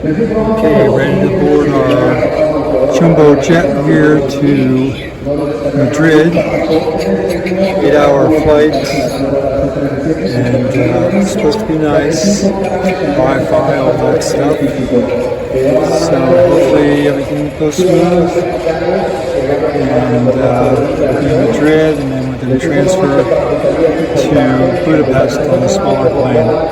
Okay, ready to board our jumbo jet here to Madrid. 8-hour flight, and it's supposed to be nice. Wi-Fi, all that stuff. So hopefully everything goes smooth. And in Madrid, and then we're going to transfer to Budapest on a smaller plane.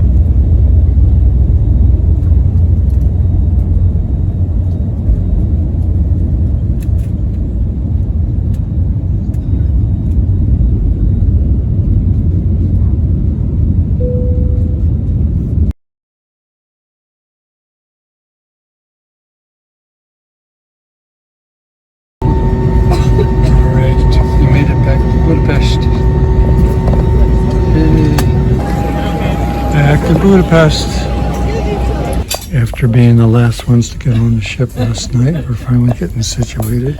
Budapest. Back to Budapest. After being the last ones to get on the ship last night, we're finally getting situated.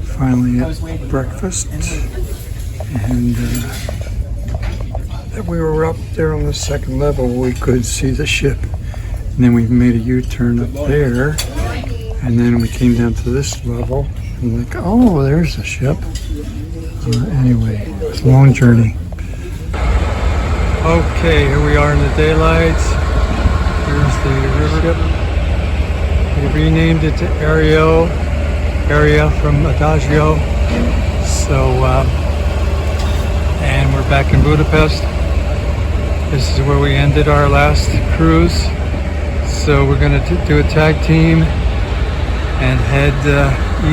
Finally at breakfast. And we were up there on the second level, we could see the ship. And then we made a U-turn up there. And then we came down to this level. And like, oh, there's the ship. Anyway, it was a long journey. Okay, here we are in the daylight. Here's the river ship. We renamed it to Area from Adagio. So, and we're back in Budapest. This is where we ended our last cruise. So we're going to do a tag team and head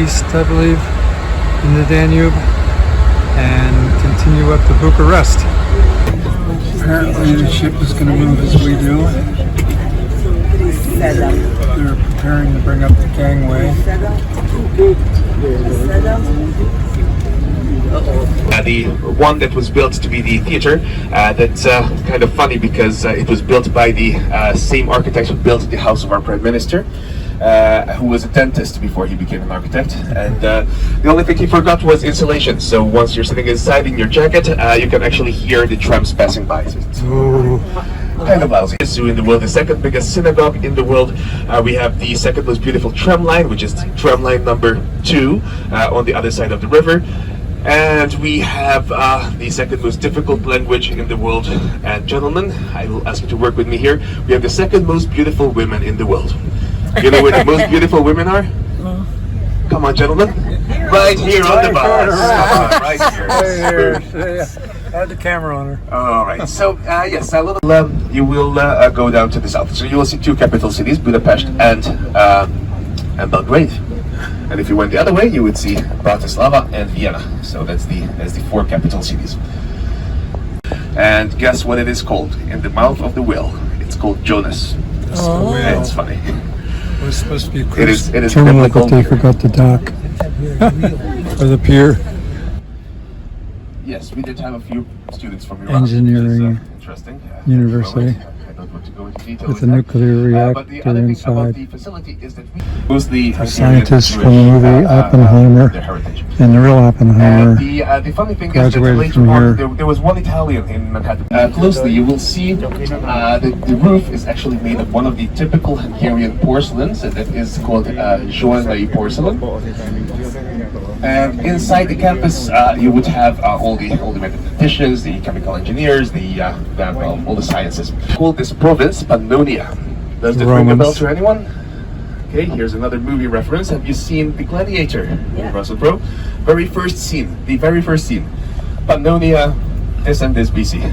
east, I believe, in the Danube, and continue up to Bucharest. Apparently the ship is going to move as we do. They're preparing to bring up the gangway. The one that was built to be the theater, that's kind of funny because it was built by the same architect who built the house of our Prime Minister. Who was a dentist before he became an architect, and the only thing he forgot was insulation. So once you're sitting inside in your jacket, you can actually hear the trams passing by. So it's kind of lousy. So in the world, the second biggest synagogue in the world, we have the second most beautiful tram line, which is tram line number 2 on the other side of the river. And we have the second most difficult language in the world. And gentlemen, I will ask you to work with me here. We have the second most beautiful women in the world. You know where the most beautiful women are? No. Come on, gentlemen. Right here on the bus. Come on, right here. Had the camera on her. All right. So, yes, a little. You will go down to the south. So you will see 2 capital cities, Budapest and Belgrade. And if you went the other way, you would see Bratislava and Vienna. So that's the 4 capital cities. And guess what it is called? In the mouth of the whale, it's called Jonas. Oh. It's funny. It was supposed to be a It cruise is terminal, biblical. but they forgot the dock or the pier. Yes, we did have a few students from Iran. Engineering which is, interesting. University. I don't want to go into detail With a nuclear reactor but the other thing about inside. the facility is that we mostly Scientists from the movie Oppenheimer their heritage. and the real Oppenheimer. The funny thing is that Graduated later from on here. there was one Italian in Manhattan. Closely, you will see the roof is actually made of one of the typical Hungarian porcelains, and that is called Joannai porcelain. And inside the campus, you would have all the mathematicians, the chemical engineers, all the sciences. Called this province Pannonia. Does that ring a bell to anyone? Okay, here's another movie reference. Have you seen The Gladiator? Yeah. Russell Crowe. Very first scene. Pannonia, this and this BC.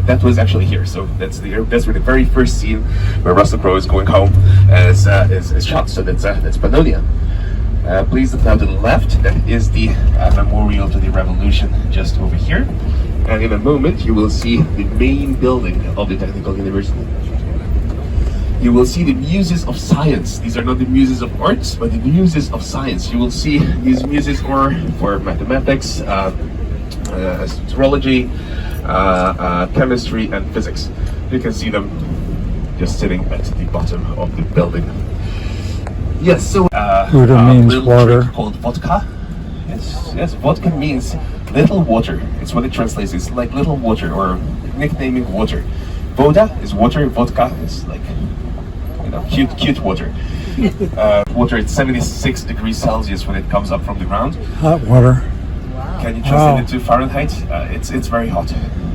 That was actually here. So that's where the very first scene where Russell Crowe is going home is shot. So that's Pannonia. Please look now to the left. That is the memorial to the revolution just over here. And in a moment, you will see the main building of the Technical University. You will see the muses of science. These are not the muses of arts, but the muses of science. You will see these muses are for mathematics, astrology, chemistry, and physics. You can see them just sitting at the bottom of the building. Yes, so Buddha means water. Called vodka. Yes, vodka means little water. It's what it translates. It's like little water, or nicknaming water. Voda is water. Vodka is like cute water. Water at 76 degrees Celsius when it comes up from the ground. Hot water. Can you translate it to Fahrenheit? It's very hot.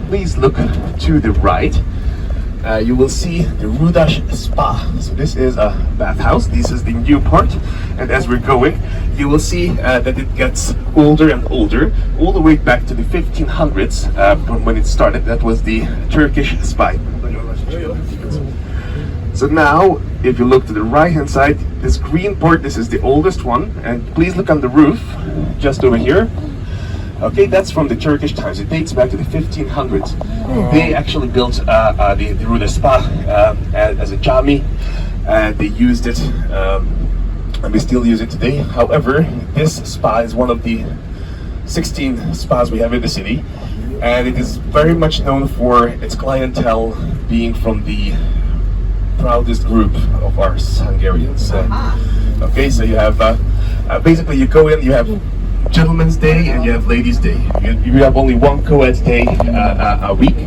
Please look to the right. You will see the Rudash Spa. So this is a bathhouse. This is the new part. And as we're going, you will see that it gets older and older, all the way back to the 1500s from when it started. That was the Turkish spa. So now, if you look to the right hand side, this green part, this is the oldest one. And please look on the roof, just over here. Okay, that's from the Turkish times. It dates back to the 1500s. They actually built the Ruda Spa as a jami. They used it, and they still use it today. However, this spa is one of the 16 spas we have in the city. And it is very much known for its clientele being from the proudest group of ours, Hungarians. Okay, so you have, basically you go in, you have Gentlemen's Day and you have Ladies' Day. You have only one co-ed day a week,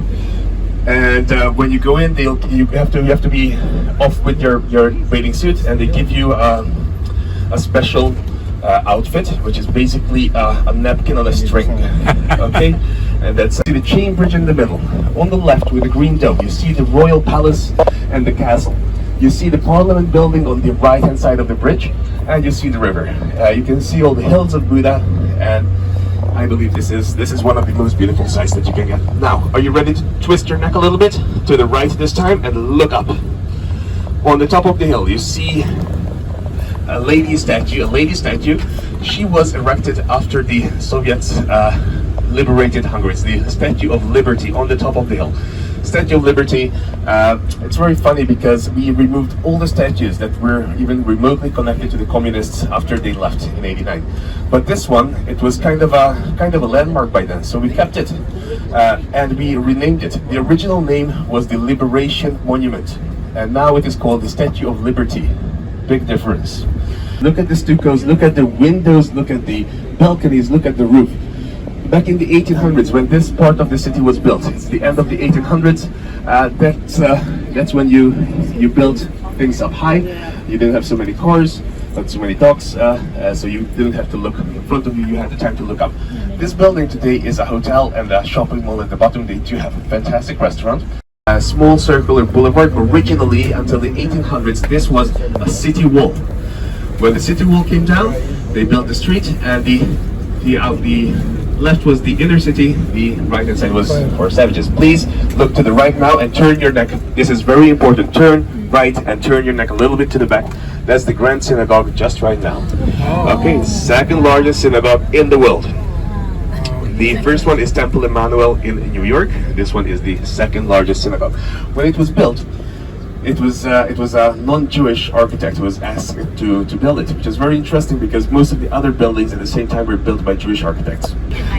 and when you go in, you have to be off with your bathing suit, and they give you a special outfit, which is basically a napkin on a string. Okay, and that's the chain bridge in the middle. On the left with the green dome, you see the royal palace and the castle. You see the Parliament building on the right hand side of the bridge, and you see the river. You can see all the hills of Buda, and I believe this is one of the most beautiful sights that you can get. Now, are you ready to twist your neck a little bit to the right this time and look up? On the top of the hill, you see a lady statue. She was erected after the Soviets liberated Hungary. It's the Statue of Liberty on the top of the hill. Statue of Liberty, it's very funny because we removed all the statues that were even remotely connected to the communists after they left in '89. But this one, it was kind of a landmark by then, so we kept it and we renamed it. The original name was the Liberation Monument, and now it is called the Statue of Liberty. Big difference. Look at the stuccos, look at the windows, look at the balconies, look at the roof. Back in the 1800s, when this part of the city was built, it's the end of the 1800s. That's when you built things up high. You didn't have so many cars, not so many dogs, so you didn't have to look in front of you. You had the time to look up. This building today is a hotel and a shopping mall at the bottom. They do have a fantastic restaurant. A small circular boulevard. Originally, until the 1800s, this was a city wall. When the city wall came down, they built the street, and the left was the inner city, the right hand side was for savages. Please look to the right now and turn your neck. This is very important. Turn right and turn your neck a little bit to the back. That's the Grand Synagogue just right now. Okay, second largest synagogue in the world. The first one is Temple Emmanuel in New York. This one is the second largest synagogue. When it was built, it was a non-Jewish architect who was asked to build it, which is very interesting because most of the other buildings at the same time were built by Jewish architects.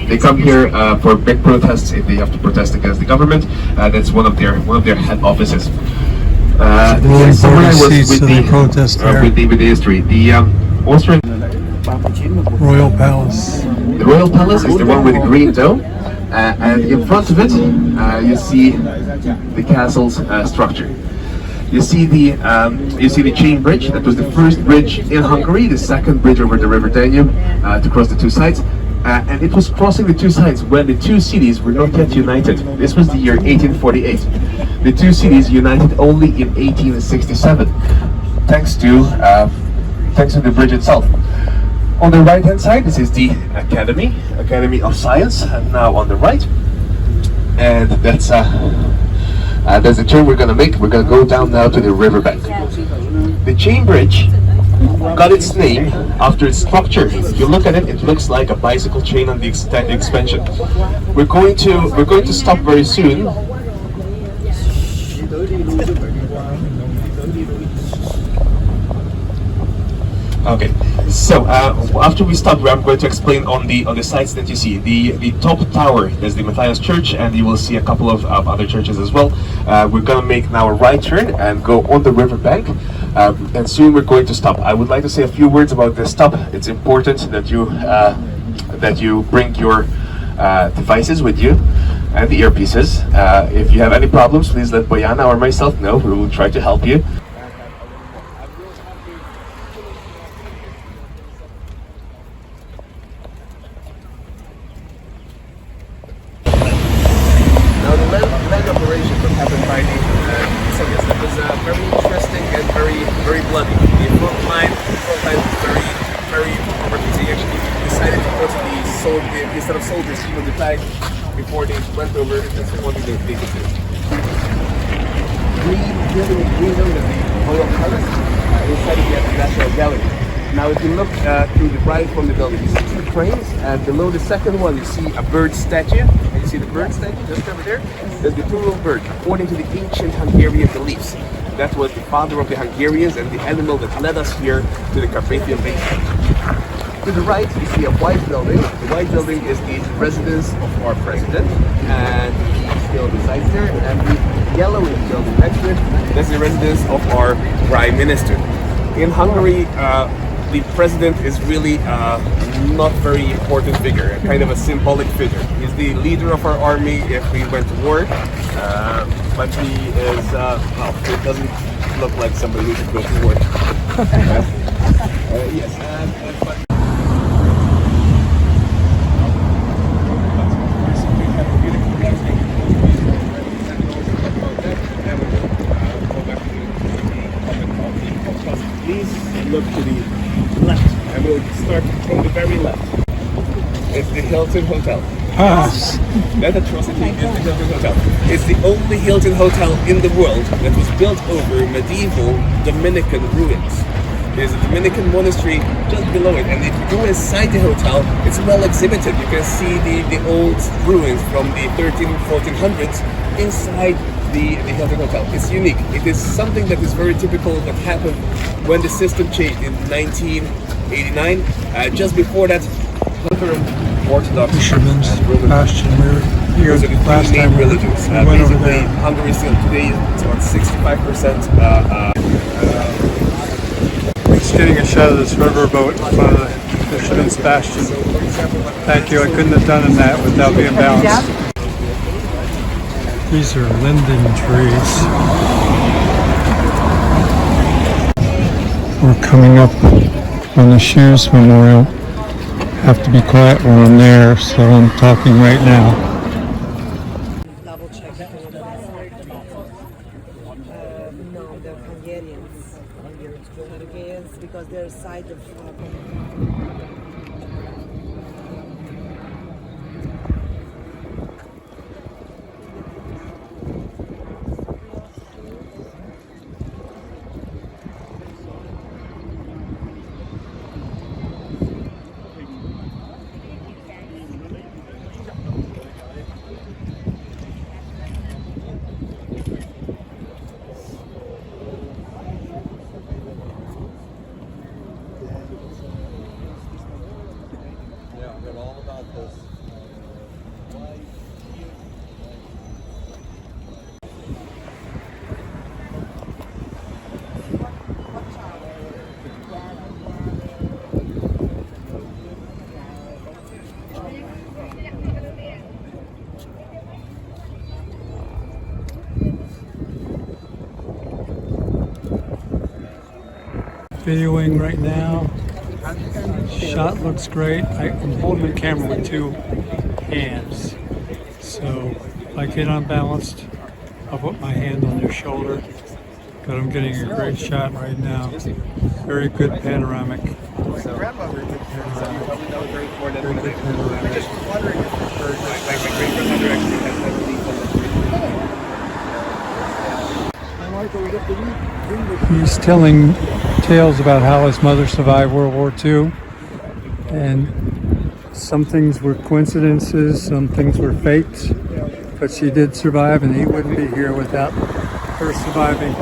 They come here for big protests if they have to protest against the government. That's one of their head offices. With the history. The Austrian Royal Palace. The Royal Palace is the one with the green dome, and in front of it, you see the castle's structure. You see the chain bridge. That was the first bridge in Hungary, the second bridge over the river Danube to cross the two sides. And it was crossing the two sides when the two cities were not yet united. This was the year 1848. The two cities united only in 1867, thanks to the bridge itself. On the right hand side, this is the Academy of Science, and now on the right. And that's the turn we're going to make. We're going to go down now to the riverbank. The chain bridge got its name after its structure. If you look at it, it looks like a bicycle chain on the expansion. We're going to stop very soon. Okay, so after we stop, I'm going to explain on the sites that you see. The top tower is the Matthias Church, and you will see a couple of other churches as well. We're going to make now a right turn and go on the riverbank, and soon we're going to stop. I would like to say a few words about this stop. It's important that you bring your devices with you and the earpieces. If you have any problems, please let Bojana or myself know. We will try to help you. front line very refugees actually decided to go to the soldiers instead of soldiers, even the flag before they went over. That's one thing they did. Green building in green zone is the HOLOCAUST inside of the National Gallery. Now if you look to the right from the building, you see two cranes, and below the second one you see a bird statue. And you see the bird statue just over there? There's the plural bird. According to the ancient Hungarian beliefs, that was the father of the Hungarians and the animal that led us here to the Carpathian Basin. To the right, you see a white building. The white building is the residence of our president, and he still resides there. And the yellowish building next to it, that's the residence of our prime minister. In Hungary, the president is really not very important figure, kind of a symbolic figure. He's the leader of our army if we went to war, but he is, well, he doesn't look like somebody who should go to war. Yes, but please look to the left, and we'll start from the very left. It's the Hilton Hotel. That atrocity is the Hilton Hotel. It's the only Hilton Hotel in the world that was built over medieval Dominican ruins. There's a Dominican monastery just below it, and if you go inside the hotel, it's well exhibited. You can see the old ruins from the 1400s inside the Hilton Hotel. It's unique. It is something that is very typical that happened when the system changed in 1989. Just before that, Lutheran, Orthodox, Fisherman's Bastion. Those are the three main religions. Basically, Hungary still today it's about 65%. Just getting a shot of this riverboat in front of the Fisherman's Bastion. Thank you. I couldn't have done that without being balanced. These are linden trees. We're coming up on the Shears Memorial. Have to be quiet when I'm there, so I'm talking right now. Double check the no, they're Hungarians. Hungarians because they're side of videoing right now. Shot looks great. I'm holding the camera with two hands, so if I get unbalanced, I'll put my hand on their shoulder. But I'm getting a great shot right now. Very good panoramic. He's telling tales about how his mother survived World War II, and some things were coincidences, some things were faked, but she did survive, and he wouldn't be here without her surviving.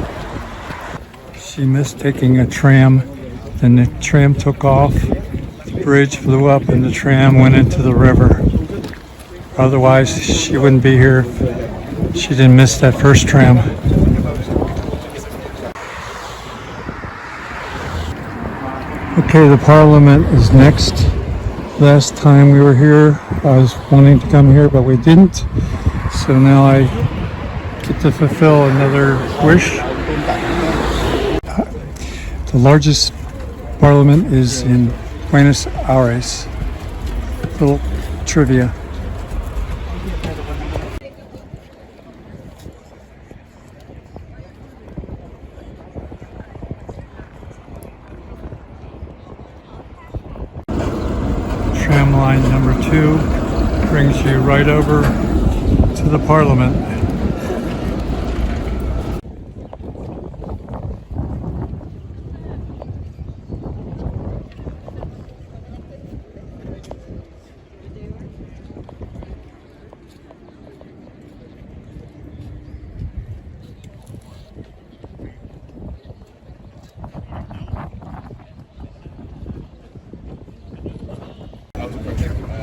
She missed taking a tram, and the tram took off, the bridge flew up, and the tram went into the river. Otherwise, she wouldn't be here if she didn't miss that first tram. Okay, the Parliament is next. Last time we were here, I was wanting to come here, but we didn't. So now I get to fulfill another wish. The largest Parliament is in Buenos Aires. Little trivia. tram line number 2 brings you right over to the Parliament.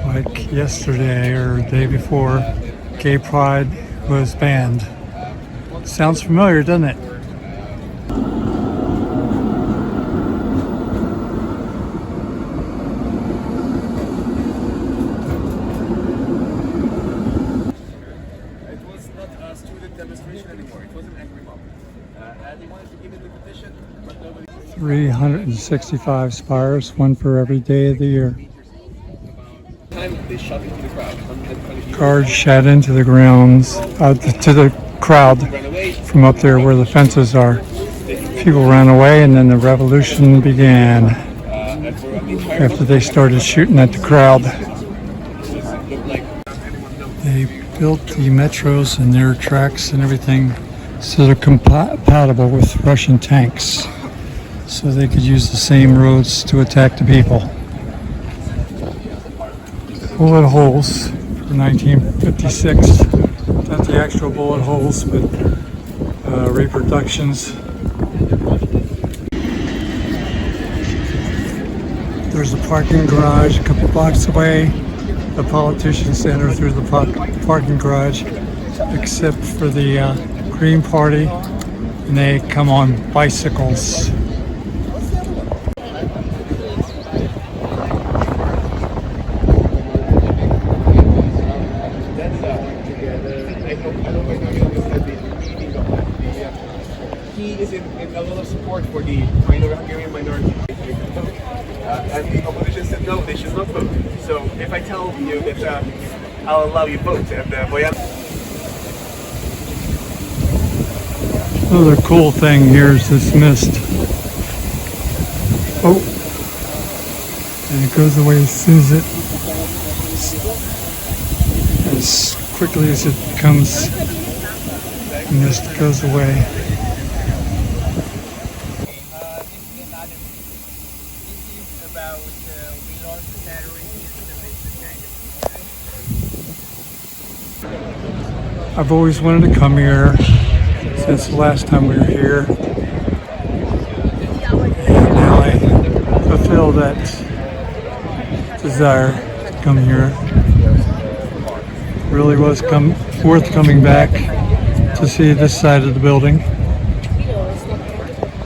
Like yesterday or the day before, gay pride was banned. Sounds familiar, doesn't it? It was not a student demonstration anymore. It was an angry mob. They wanted to give it the petition, but nobody. 365 spires, one for every day of the year. They shot into the crowd. Cars shot into the grounds, to the crowd from up there where the fences are. People ran away, and then the revolution began after they started shooting at the crowd. They built the metros and their tracks and everything so they're compatible with Russian tanks, so they could use the same roads to attack the people. Bullet holes for 1956, not the actual bullet holes, but reproductions. There's a parking garage a couple blocks away. The politicians enter through the parking garage, except for the Green Party, and they come on bicycles. He is in a lot of support for the Hungarian minority. And the opposition said no, they should not vote. So if I tell you that I'll allow you vote, and Another cool thing here is this mist. Oh, and it goes away as soon as quickly as it comes. The mist goes away. I've always wanted to come here since the last time we were here, and now I fulfill that desire to come here. It really was worth coming back to see this side of the building.